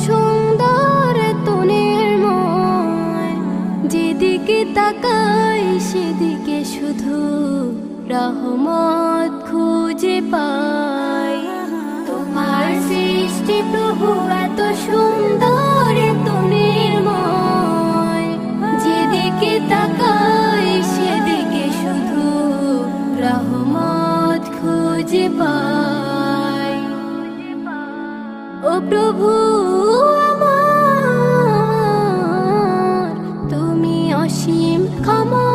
সুন্দর তনের মন, যেদিকে তাকাই সেদিকে শুধু রহমত খুঁজে পাই। তোমার সৃষ্টি প্রভু এত সুন্দর তনের মন, যেদিকে তাকাই সেদিকে শুধু রহমত খুঁজে পাই। ও প্রভু আমার, তুমি অসীম ক্ষমা